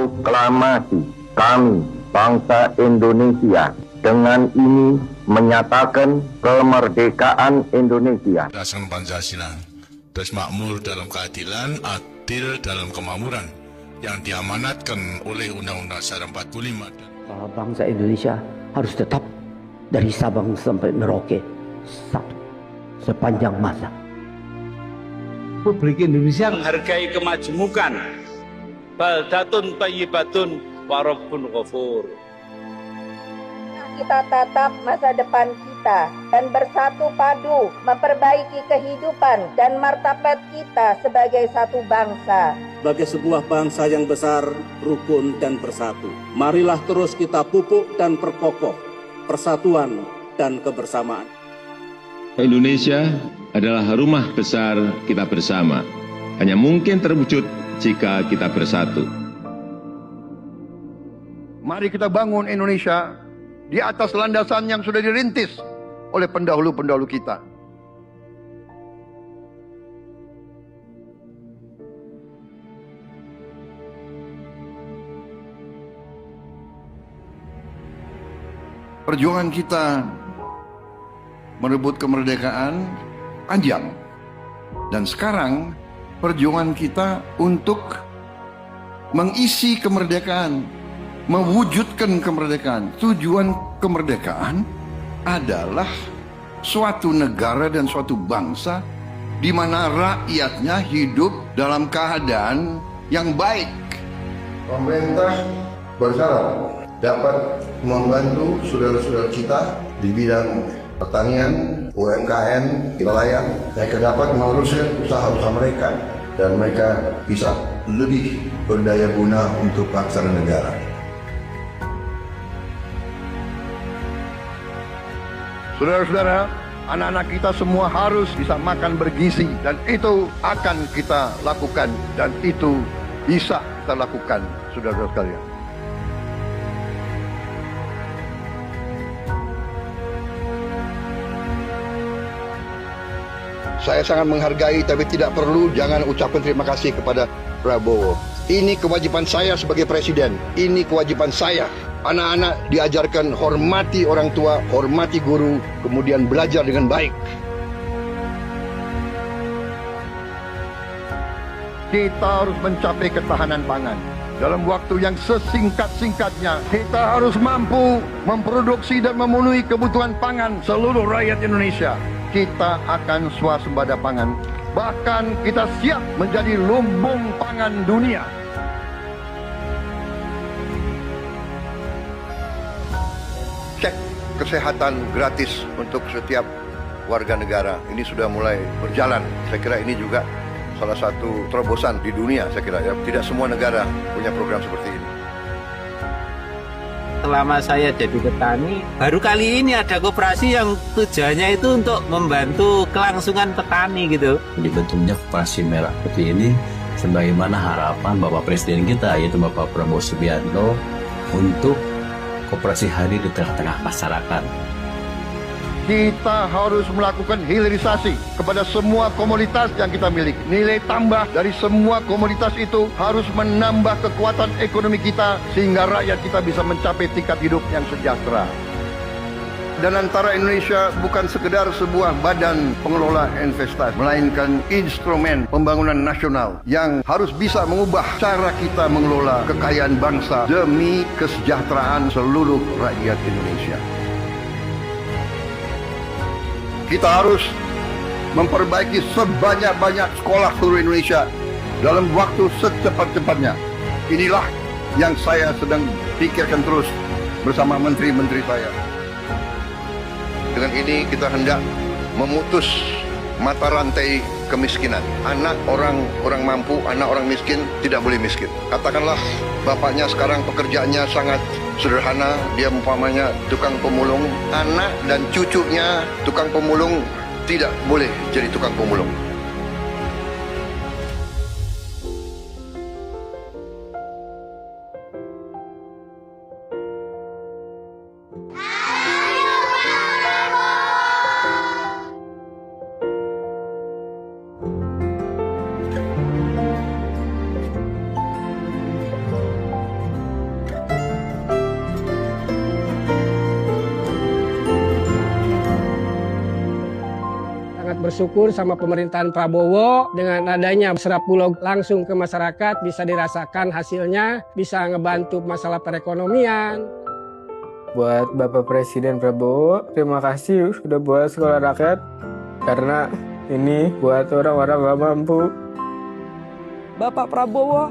Proklamasi kami, bangsa Indonesia, dengan ini menyatakan kemerdekaan Indonesia. Dasar Pancasila, terus makmur dalam keadilan, adil dalam kemakmuran, yang diamanatkan oleh Undang-Undang Dasar 45. Bangsa Indonesia harus tetap dari Sabang sampai Merauke satu sepanjang masa. Republik Indonesia menghargai kemajemukan, baldatun thayyibatun wa rabbun ghafur. Kita tatap masa depan kita dan bersatu padu memperbaiki kehidupan dan martabat kita sebagai satu bangsa. Sebagai sebuah bangsa yang besar, rukun dan bersatu. Marilah terus kita pupuk dan perkokoh persatuan dan kebersamaan. Indonesia adalah rumah besar kita bersama. Hanya mungkin terwujud jika kita bersatu. Mari kita bangun Indonesia di atas landasan yang sudah dirintis oleh pendahulu-pendahulu kita. Perjuangan kita merebut kemerdekaan panjang. Dan sekarang perjuangan kita untuk mengisi kemerdekaan, mewujudkan kemerdekaan. Tujuan kemerdekaan adalah suatu negara dan suatu bangsa di mana rakyatnya hidup dalam keadaan yang baik. Pemerintah bersyarat dapat membantu saudara-saudara kita di bidang pertanian, UMKM, nelayan. Mereka dapat meneruskan usaha-usaha mereka dan mereka bisa lebih berdaya guna untuk bangsa dan negara. Saudara-saudara, anak-anak kita semua harus bisa makan bergizi dan itu akan kita lakukan dan itu bisa kita lakukan, saudara-saudara sekalian. Saya sangat menghargai tapi tidak perlu jangan ucapkan terima kasih kepada Prabowo. Ini kewajiban saya sebagai presiden. Ini kewajiban saya. Anak-anak diajarkan hormati orang tua, hormati guru, kemudian belajar dengan baik. Kita harus mencapai ketahanan pangan. Dalam waktu yang sesingkat-singkatnya, kita harus mampu memproduksi dan memenuhi kebutuhan pangan seluruh rakyat Indonesia. Kita akan swasembada pangan. Bahkan kita siap menjadi lumbung pangan dunia. Cek kesehatan gratis untuk setiap warga negara. Ini sudah mulai berjalan. Saya kira ini juga salah satu terobosan di dunia, saya kira ya. Tidak semua negara punya program seperti ini. Selama saya jadi petani, baru kali ini ada koperasi yang tujuannya itu untuk membantu kelangsungan petani gitu. Dibentuknya koperasi merah putih ini sebagaimana harapan Bapak Presiden kita, yaitu Bapak Prabowo Subianto, untuk koperasi hadir di tengah-tengah masyarakat. Kita harus melakukan hilirisasi kepada semua komoditas yang kita miliki. Nilai tambah dari semua komoditas itu harus menambah kekuatan ekonomi kita sehingga rakyat kita bisa mencapai tingkat hidup yang sejahtera. Dan antara Indonesia bukan sekedar sebuah badan pengelola investasi, melainkan instrumen pembangunan nasional yang harus bisa mengubah cara kita mengelola kekayaan bangsa demi kesejahteraan seluruh rakyat Indonesia. Kita harus memperbaiki sebanyak-banyak sekolah seluruh Indonesia dalam waktu secepat-cepatnya. Inilah yang saya sedang pikirkan terus bersama menteri-menteri saya. Dengan ini kita hendak memutus mata rantai kemiskinan. Anak orang mampu, anak orang miskin tidak boleh miskin. Katakanlah bapaknya sekarang pekerjaannya sangat sederhana, dia umpamanya tukang pemulung, anak dan cucunya tukang pemulung tidak boleh jadi tukang pemulung. bersyukur sama pemerintahan Prabowo dengan adanya Serap Bulog langsung ke masyarakat, bisa dirasakan hasilnya, bisa ngebantu masalah perekonomian. Buat Bapak Presiden Prabowo, terima kasih sudah buat sekolah rakyat, karena ini buat orang-orang gak mampu. Bapak Prabowo,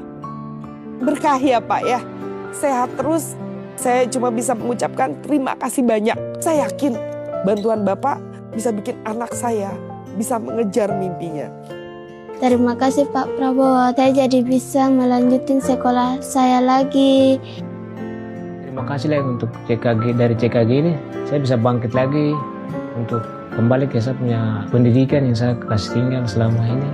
berkah ya Pak ya, sehat terus. Saya cuma bisa mengucapkan terima kasih banyak. Saya yakin bantuan Bapak bisa bikin anak saya bisa mengejar mimpinya. Terima kasih Pak Prabowo, saya jadi bisa melanjutin sekolah saya lagi. Terima kasih lah untuk CKG, dari CKG ini saya bisa bangkit lagi untuk kembali ke saya punya pendidikan yang saya kasih tinggal selama ini.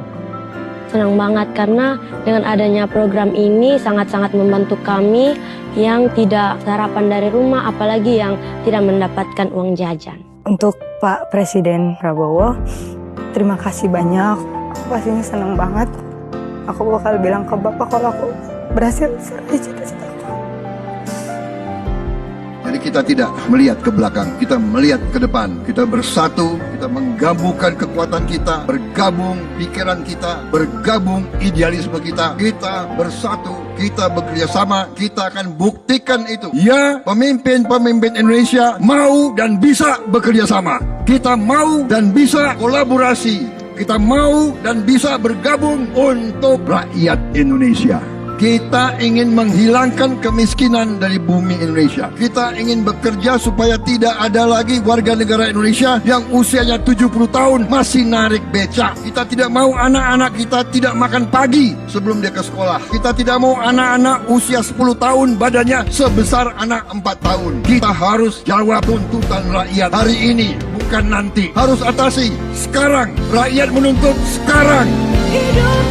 Senang banget karena dengan adanya program ini sangat-sangat membantu kami yang tidak sarapan dari rumah, apalagi yang tidak mendapatkan uang jajan. Untuk Pak Presiden Prabowo, terima kasih banyak. Aku pastinya senang banget. Aku bakal bilang ke Bapak kalau aku berhasil meraih cita-cita. Jadi kita tidak melihat ke belakang, kita melihat ke depan. Kita bersatu, kita menggabungkan kekuatan kita, bergabung pikiran kita, bergabung idealisme kita. Kita bersatu, kita bekerja sama, kita akan buktikan itu. Ya, pemimpin-pemimpin Indonesia mau dan bisa bekerja sama. Kita mau dan bisa kolaborasi. Kita mau dan bisa bergabung untuk rakyat Indonesia. Kita ingin menghilangkan kemiskinan dari bumi Indonesia. Kita ingin bekerja supaya tidak ada lagi warga negara Indonesia yang usianya 70 tahun masih narik becak. Kita tidak mau anak-anak kita tidak makan pagi sebelum dia ke sekolah. Kita tidak mau anak-anak usia 10 tahun badannya sebesar anak 4 tahun. Kita harus jawab tuntutan rakyat hari ini, bukan nanti. Harus atasi sekarang. Rakyat menuntut sekarang. Hidup